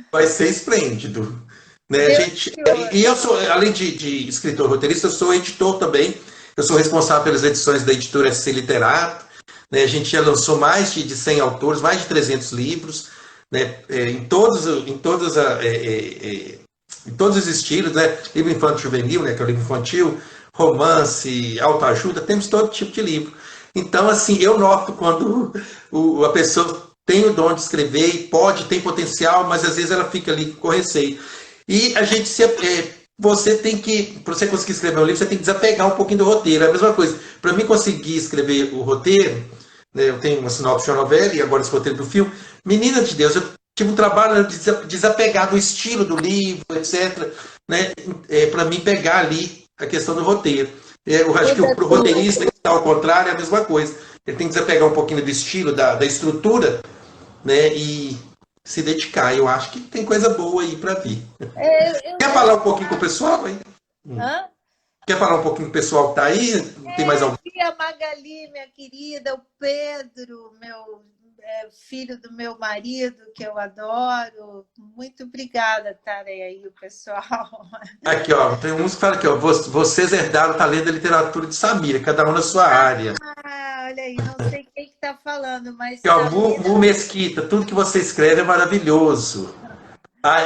vai ser esplêndido. Né? A Deus gente, te ouça. e eu sou, além de escritor roteirista, eu sou editor também. Eu sou responsável pelas edições da editora SC Literato. Né? A gente já lançou mais de 100 autores, mais de 300 livros, né? Em todos os estilos, né? Livro infanto juvenil, né? Que é o livro infantil, romance, autoajuda, temos todo tipo de livro. Então, assim, eu noto quando a pessoa tem o dom de escrever e pode, tem potencial, mas às vezes ela fica ali com receio. E a gente você tem que, para você conseguir escrever um livro, você tem que desapegar um pouquinho do roteiro. É a mesma coisa. Para mim conseguir escrever o roteiro, né, eu tenho uma sinopse de uma novela e agora esse roteiro do filme. Menina de Deus, eu tive um trabalho de desapegar do estilo do livro, etc. Né, para mim pegar ali a questão do roteiro. Eu acho que o roteirista que está ao contrário é a mesma coisa. Ele tem que desapegar um pouquinho do estilo, da estrutura, né, e se dedicar. Eu acho que tem coisa boa aí para vir. Quer falar um pouquinho com o pessoal, hein? Hã? Quer falar um pouquinho com o pessoal que está aí? Tem mais algum? E a Magali, minha querida, o Pedro, filho do meu marido, que eu adoro. Muito obrigada, estarem aí, o pessoal. Aqui, ó, tem uns que falam aqui, ó, vocês herdaram o talento da literatura de Samira, cada um na sua área. Ah, olha aí, não sei quem que está falando, mas Aqui, ó, Mu Mesquita, tudo que você escreve é maravilhoso. Ah,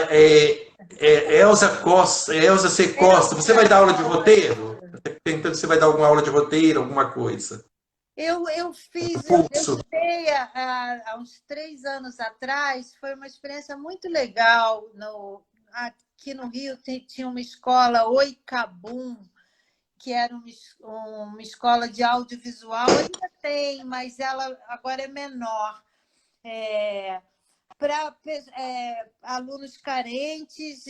Elza Costa, Elza C. Costa, você vai dar aula de roteiro? Perguntando se você vai dar alguma aula de roteiro, alguma coisa. Eu fiz, eu Curso. dei há uns 3 anos atrás, foi uma experiência muito legal. Aqui no Rio tinha uma escola, Oi Cabum, que era uma escola de audiovisual, ainda tem, mas ela agora é menor. Para alunos carentes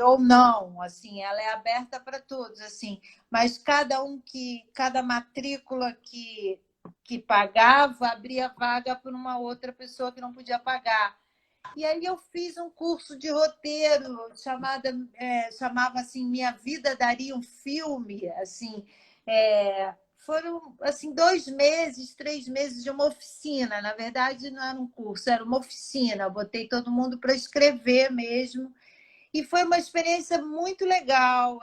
ou não, assim, ela é aberta para todos, assim, mas cada matrícula que pagava abria vaga para uma outra pessoa que não podia pagar. E aí eu fiz um curso de roteiro chamava assim Minha Vida Daria um Filme, assim, foram assim 2 meses, 3 meses de uma oficina. Na verdade, não era um curso, era uma oficina. Eu botei todo mundo para escrever mesmo. E foi uma experiência muito legal.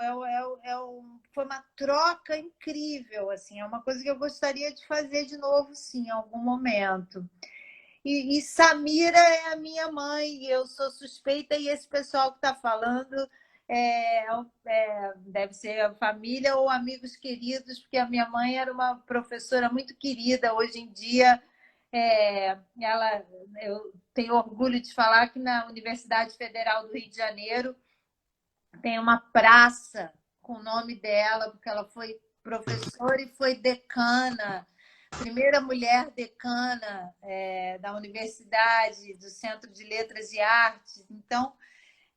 Foi uma troca incrível. Assim, é uma coisa que eu gostaria de fazer de novo, sim, em algum momento. E Samira é a minha mãe, eu sou suspeita, e esse pessoal que está falando deve ser a família ou amigos queridos, porque a minha mãe era uma professora muito querida. Hoje em dia, eu tenho orgulho de falar que na Universidade Federal do Rio de Janeiro tem uma praça com o nome dela, porque ela foi professora e foi decana, primeira mulher decana da universidade, do Centro de Letras e Artes. Então,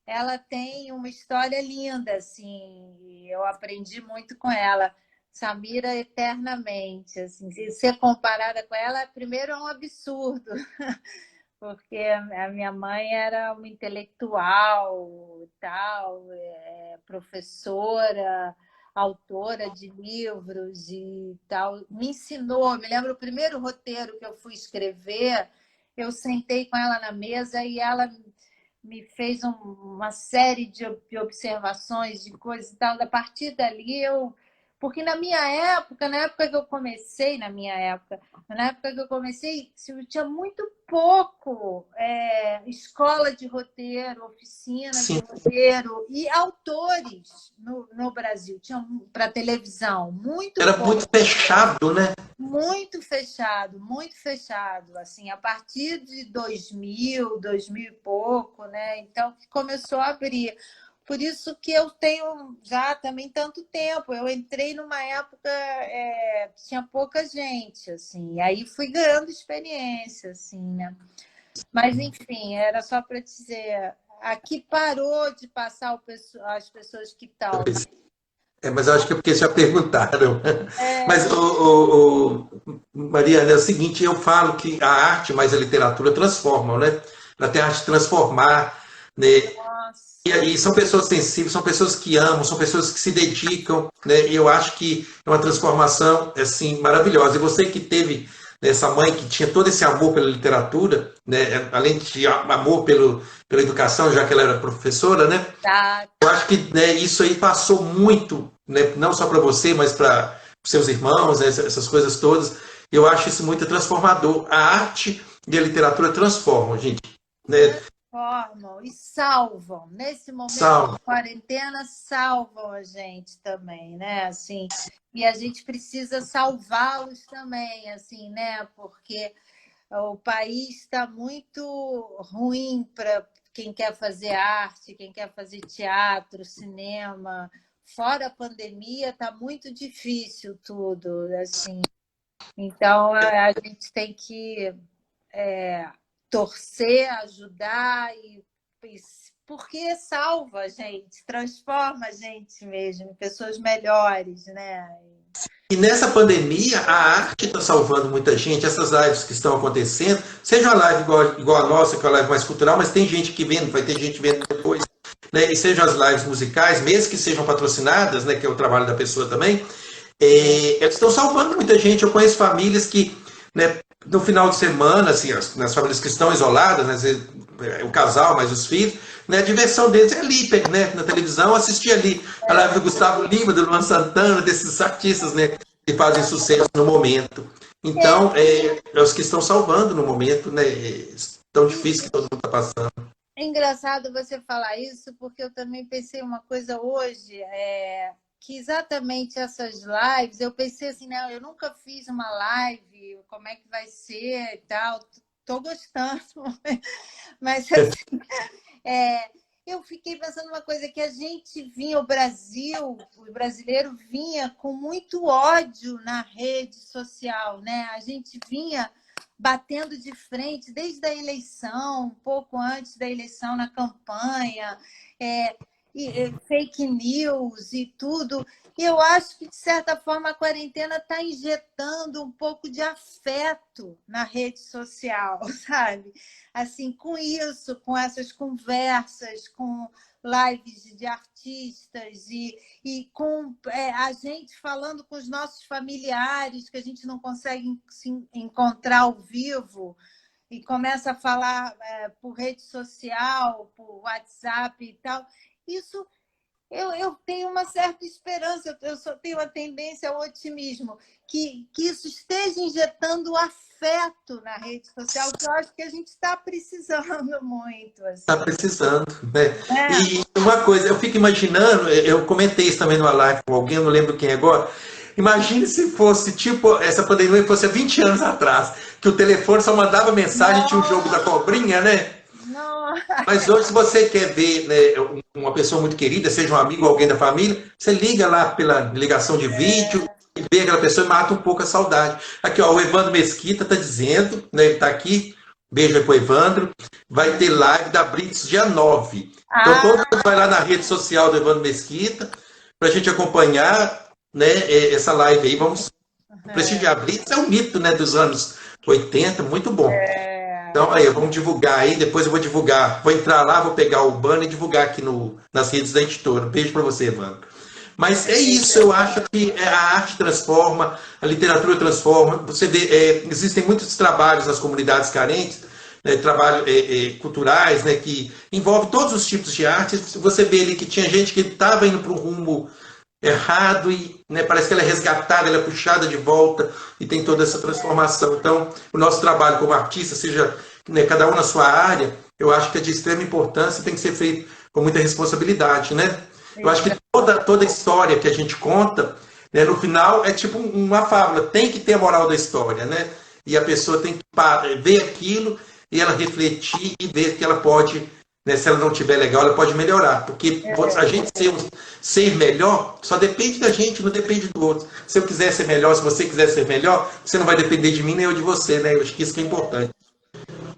ela tem uma história linda, assim, e eu aprendi muito com ela. Samira eternamente, assim, se ser comparada com ela, primeiro é um absurdo, porque a minha mãe era uma intelectual, tal, professora, autora de livros e tal. Me ensinou, me lembro o primeiro roteiro que eu fui escrever, eu sentei com ela na mesa e ela me fez uma série de observações, de coisas e tal. A partir dali, porque na época que eu comecei, tinha muito pouco escola de roteiro, oficina de Sim. roteiro e autores no Brasil. Tinha para televisão, muito Era pouco. muito fechado, né? Muito fechado, muito fechado, assim, a partir de 2000 e pouco, né? Então, que começou a abrir. Por isso que eu tenho já também tanto tempo. Eu entrei numa época que tinha pouca gente, assim, e aí fui ganhando experiência, assim, né? Mas, enfim, era só para dizer, aqui parou de passar as pessoas que estão, Mas eu acho que é porque já perguntaram. Mas, É, Mariana, é o seguinte, eu falo que a arte mais a literatura transformam, né? Ela tem a arte de transformar, né? E nossa. aí são pessoas sensíveis, são pessoas que amam, são pessoas que se dedicam, né? E eu acho que é uma transformação assim maravilhosa. E você que teve, né, essa mãe que tinha todo esse amor pela literatura, né? Além de amor pela educação, já que ela era professora, né? Tá. Eu acho que, né, isso aí passou muito, né? Não só para você, mas para seus irmãos, né, essas coisas todas. Eu acho isso muito transformador. A arte e a literatura transformam, gente, né? Transformam e salvam. Nesse momento de Salva. quarentena, salvam a gente também, né? Assim, e a gente precisa salvá-los também, assim, né? Porque o país está muito ruim para quem quer fazer arte, quem quer fazer teatro, cinema. Fora a pandemia, está muito difícil tudo, assim. Então, a gente tem que torcer, ajudar, porque salva a gente, transforma a gente mesmo em pessoas melhores, né? E nessa pandemia, a arte está salvando muita gente. Essas lives que estão acontecendo, seja uma live igual a nossa, que é uma live mais cultural, mas tem gente que vendo, vai ter gente vendo depois, né? E sejam as lives musicais, mesmo que sejam patrocinadas, né, que é o trabalho da pessoa também, eles estão salvando muita gente. Eu conheço famílias que, né, no final de semana, assim, nas famílias que estão isoladas, né, o casal, mais os filhos, né, a diversão deles é ali, né, na televisão, assistir ali a live do Gustavo Lima, do Luan Santana, desses artistas, né, que fazem sucesso no momento. Então, é os que estão salvando no momento, né, tão difícil que todo mundo está passando. É engraçado você falar isso, porque eu também pensei uma coisa hoje, que exatamente essas lives, eu pensei assim, né, eu nunca fiz uma live, como é que vai ser e tal, estou gostando, mas assim, eu fiquei pensando uma coisa, que a gente vinha, o brasileiro vinha com muito ódio na rede social, né? A gente vinha batendo de frente desde a eleição, um pouco antes da eleição, na campanha, fake news e tudo. E eu acho que, de certa forma, a quarentena está injetando um pouco de afeto na rede social, sabe? Assim, com isso, com essas conversas, com lives de artistas e com a gente falando com os nossos familiares, que a gente não consegue se encontrar ao vivo, e começa a falar por rede social, por WhatsApp e tal. Isso eu tenho uma certa esperança, eu só tenho a tendência ao otimismo, que isso esteja injetando afeto na rede social, que eu acho que a gente está precisando muito. Está Assim. precisando, né? E uma coisa, eu fico imaginando, eu comentei isso também numa live com alguém, eu não lembro quem agora. Imagine se fosse, tipo, essa pandemia fosse há 20 anos atrás, que o telefone só mandava mensagem, tinha um jogo da cobrinha, né? Não. Mas hoje, se você quer ver, né, uma pessoa muito querida, seja um amigo ou alguém da família, você liga lá pela ligação de vídeo e vê aquela pessoa e mata um pouco a saudade. Aqui, ó, o Evandro Mesquita está dizendo, né, ele está aqui, beijo aí pro Evandro, vai ter live da Brits dia 9. Então, todo mundo vai lá na rede social do Evandro Mesquita para a gente acompanhar, né, essa live aí. Vamos prestigiar. A Brits é um mito, né, dos anos 80, muito bom. Então, aí, vamos divulgar aí, depois eu vou divulgar, vou entrar lá, vou pegar o banner e divulgar aqui nas redes da editora. Beijo para você, Evandro. Mas é isso, eu acho que a arte transforma, a literatura transforma. Você vê, existem muitos trabalhos nas comunidades carentes, né, trabalhos culturais, né, que envolvem todos os tipos de arte. Você vê ali que tinha gente que estava indo para um rumo errado e, né, parece que ela é resgatada, ela é puxada de volta e tem toda essa transformação. Então, o nosso trabalho como artista, seja, né, cada um na sua área, eu acho que é de extrema importância e tem que ser feito com muita responsabilidade, né? Eu acho que toda história que a gente conta, né, no final é tipo uma fábula, tem que ter a moral da história, né? E a pessoa tem que ver aquilo e ela refletir e ver que ela pode, né, se ela não estiver legal, ela pode melhorar. Porque a gente ser melhor só depende da gente, não depende do outro. Se eu quiser ser melhor, se você quiser ser melhor, você não vai depender de mim nem eu de você, né? Eu acho que isso que é importante.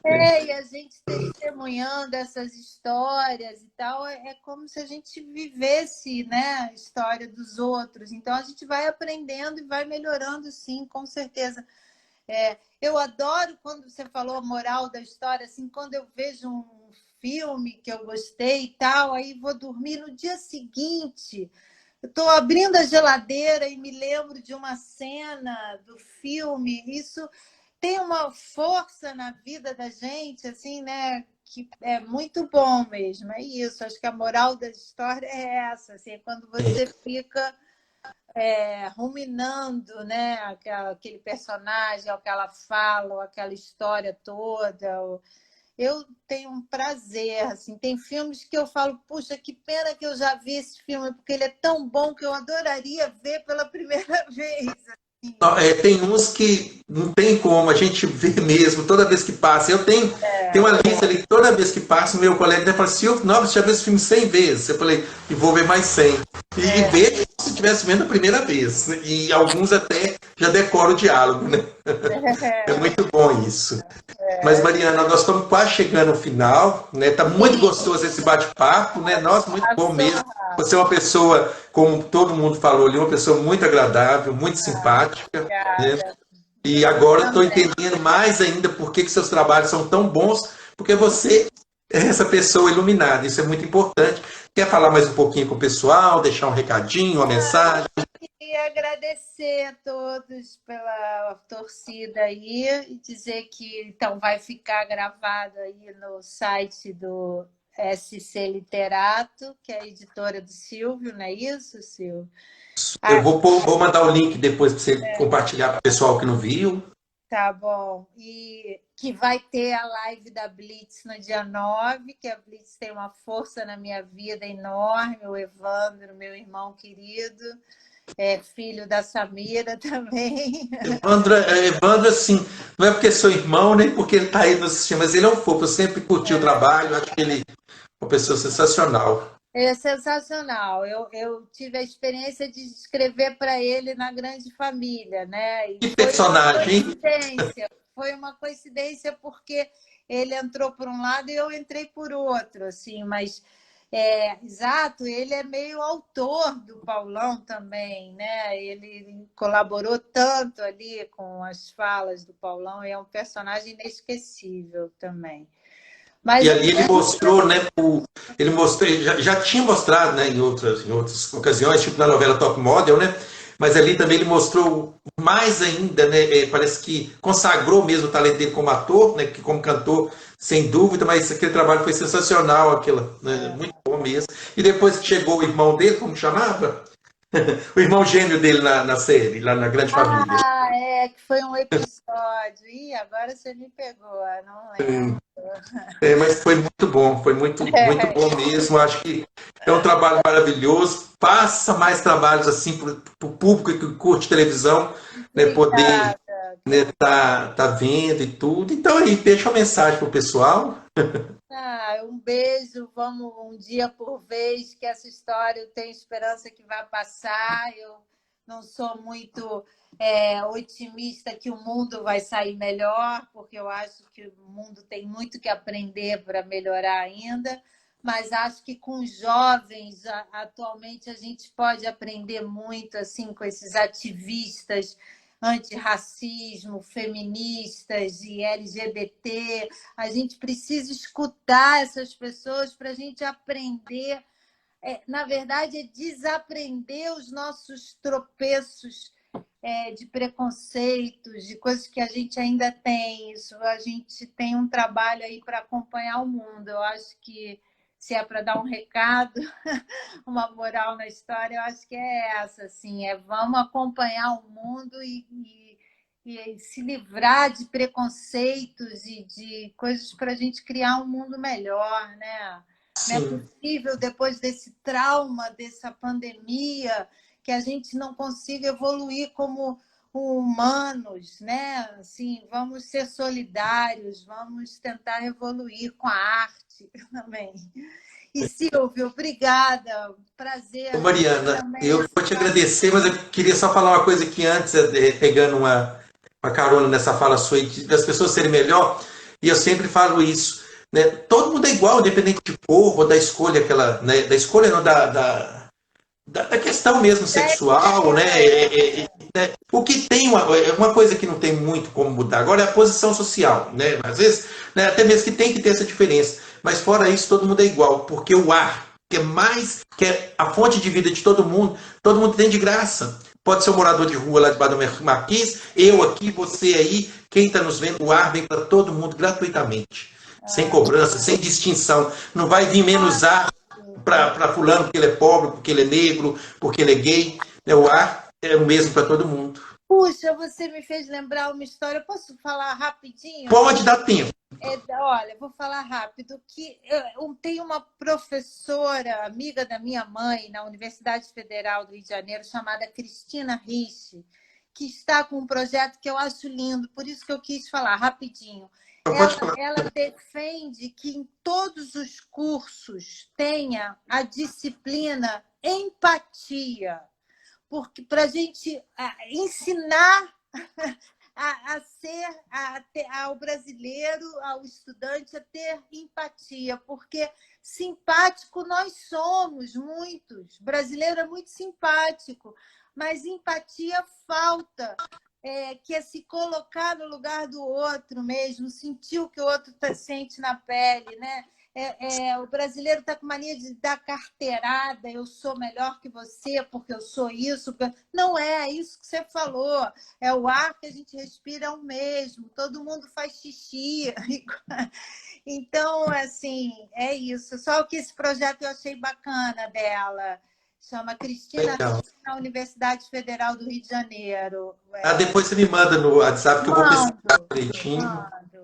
E a gente testemunhando essas histórias e tal, é como se a gente vivesse, né, a história dos outros. Então a gente vai aprendendo e vai melhorando, sim, com certeza. Eu adoro quando você falou a moral da história, assim, quando eu vejo um filme que eu gostei e tal, aí vou dormir no dia seguinte. Eu estou abrindo a geladeira e me lembro de uma cena do filme. Isso tem uma força na vida da gente, assim, né? Que é muito bom mesmo. É isso. Acho que a moral da história é essa, assim, é quando você fica ruminando, né? Aquele personagem, aquela fala, ou aquela história toda. Eu tenho um prazer, assim, tem filmes que eu falo, puxa, que pena que eu já vi esse filme, porque ele é tão bom que eu adoraria ver pela primeira vez. Assim. Tem uns que não tem como, a gente vê mesmo, toda vez que passa. Tenho uma lista ali, toda vez que passa, o meu colega até fala assim, Silvio, você já viu esse filme 100 vezes. Eu falei, e vou ver mais 100. E vejo como se estivesse vendo a primeira vez. Né? E alguns até já decoram o diálogo, né? É muito bom isso. Mas, Mariana, nós estamos quase chegando ao final, né? Tá muito gostoso esse bate-papo, né? Nossa, muito bom mesmo. Você é uma pessoa, como todo mundo falou ali, uma pessoa muito agradável, muito simpática, né? E agora estou entendendo mais ainda por que seus trabalhos são tão bons, porque você é essa pessoa iluminada, isso é muito importante. Quer falar mais um pouquinho com o pessoal, deixar um recadinho, uma mensagem? Queria agradecer a todos pela torcida aí e dizer que então vai ficar gravado aí no site do SC Literato, que é a editora do Silvio, não é isso, Silvio? Eu vou mandar o link depois para você compartilhar para o pessoal que não viu. Tá bom. E que vai ter a live da Blitz no dia 9, que a Blitz tem uma força na minha vida enorme, o Evandro, meu irmão querido, filho da Samira também. Evandro, assim, não é porque sou irmão, nem porque ele está aí no sistema, mas ele é um fofo, eu sempre curti o trabalho, acho que ele é uma pessoa sensacional. É sensacional. Eu tive a experiência de escrever para ele na Grande Família, né? E que personagem! Foi uma coincidência porque ele entrou por um lado e eu entrei por outro, assim, mas exato, ele é meio autor do Paulão também, né? Ele colaborou tanto ali com as falas do Paulão, e é um personagem inesquecível também. Mas, e ali ele mostrou, né? Ele mostrou, já tinha mostrado, né, em outras ocasiões, tipo na novela Top Model, né? Mas ali também ele mostrou mais ainda, né? Parece que consagrou mesmo o talento dele como ator, né? Que como cantor, sem dúvida, mas aquele trabalho foi sensacional, né, muito bom mesmo. E depois que chegou o irmão dele, como chamava? O irmão gêmeo dele na série, lá na Grande Família. Que foi um episódio. Ih, agora você me pegou, não lembro. Mas foi muito bom, foi muito bom mesmo. Acho que é um trabalho maravilhoso. Faça mais trabalhos assim para o público que curte televisão, né, poder tá vendo e tudo. Então aí, deixa uma mensagem para o pessoal. Um beijo, vamos um dia por vez, que essa história eu tenho esperança que vai passar. Eu não sou muito otimista que o mundo vai sair melhor, porque eu acho que o mundo tem muito que aprender para melhorar ainda, mas acho que com os jovens, atualmente, a gente pode aprender muito assim, com esses ativistas antirracismo, feministas e LGBT. A gente precisa escutar essas pessoas para a gente aprender. Na verdade, é desaprender os nossos tropeços de preconceitos, de coisas que a gente ainda tem. Isso, a gente tem um trabalho aí para acompanhar o mundo. Eu acho que, se é para dar um recado, uma moral na história, eu acho que é essa, assim, vamos acompanhar o mundo e se livrar de preconceitos e de coisas para a gente criar um mundo melhor, né? Sim. Não é possível, depois desse trauma, dessa pandemia, que a gente não consiga evoluir como humanos, né? Assim, vamos ser solidários, vamos tentar evoluir com a arte também. E Silvio, obrigada, prazer. Mariana, eu vou te agradecer, mas eu queria só falar uma coisa aqui antes, pegando uma carona nessa fala sua, das pessoas serem melhor. E eu sempre falo isso, né? Todo mundo é igual, independente de cor ou da escolha, aquela, né? Da escolha não, da questão mesmo sexual, né? O que tem uma coisa que não tem muito como mudar agora é a posição social, né? Às vezes, né, até mesmo que tem que ter essa diferença, mas fora isso todo mundo é igual, porque o ar, que é a fonte de vida de todo mundo tem de graça. Pode ser um morador de rua lá debaixo do Marquês, eu aqui, você aí, quem está nos vendo, o ar vem para todo mundo gratuitamente, sem cobrança, sem distinção. Não vai vir menos ar para fulano porque ele é pobre, porque ele é negro, porque ele é gay. O ar é o mesmo para todo mundo. Puxa, você me fez lembrar uma história. Posso falar rapidinho? Pode dar tempo. Olha, vou falar rápido, que eu tenho uma professora, amiga da minha mãe, na Universidade Federal do Rio de Janeiro, chamada Cristina Rich, que está com um projeto que eu acho lindo, por isso que eu quis falar rapidinho. Ela defende que em todos os cursos tenha a disciplina empatia, porque para a gente ensinar ao brasileiro, ao estudante, a ter empatia, porque simpático nós somos, muitos. O brasileiro é muito simpático, mas empatia falta, que é se colocar no lugar do outro mesmo, sentir o que o outro sente na pele, né? O brasileiro está com mania de dar carteirada, eu sou melhor que você porque eu sou isso. Não é isso que você falou. É o ar que a gente respira, é o mesmo. Todo mundo faz xixi. Então, assim, é isso. Só que esse projeto eu achei bacana dela. Chama Cristina Rich, na Universidade Federal do Rio de Janeiro. Depois você me manda no WhatsApp que eu vou pesquisar direitinho.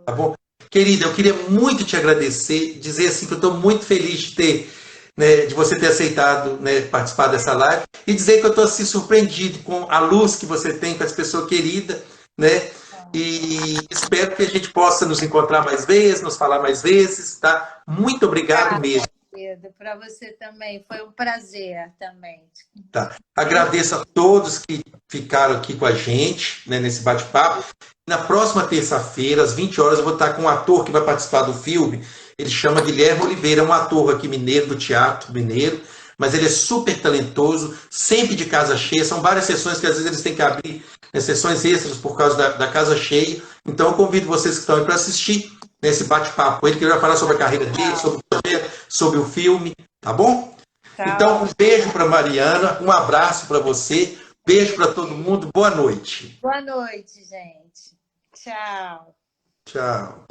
Tá bom? Querida, eu queria muito te agradecer, dizer assim que eu estou muito feliz de ter, né, de você ter aceitado, né, participar dessa live e dizer que eu estou assim, surpreendido com a luz que você tem com essa pessoa querida, né? E espero que a gente possa nos encontrar mais vezes, nos falar mais vezes, tá? Muito obrigado mesmo. Para você também, foi um prazer também. Tá. Agradeço a todos que ficaram aqui com a gente, né, nesse bate-papo. Na próxima terça-feira, às 20 horas, eu vou estar com um ator que vai participar do filme. Ele chama Guilherme Oliveira, é um ator aqui mineiro, do Teatro Mineiro, mas ele é super talentoso, sempre de casa cheia. São várias sessões que às vezes eles têm que abrir, né, sessões extras por causa da casa cheia. Então eu convido vocês que estão aí para assistir nesse bate-papo. Ele que vai falar sobre a carreira dele, sobre o projeto, sobre o filme, tá bom? Então, um beijo para Mariana, um abraço para você, beijo para todo mundo, boa noite. Boa noite, gente. Tchau. Tchau.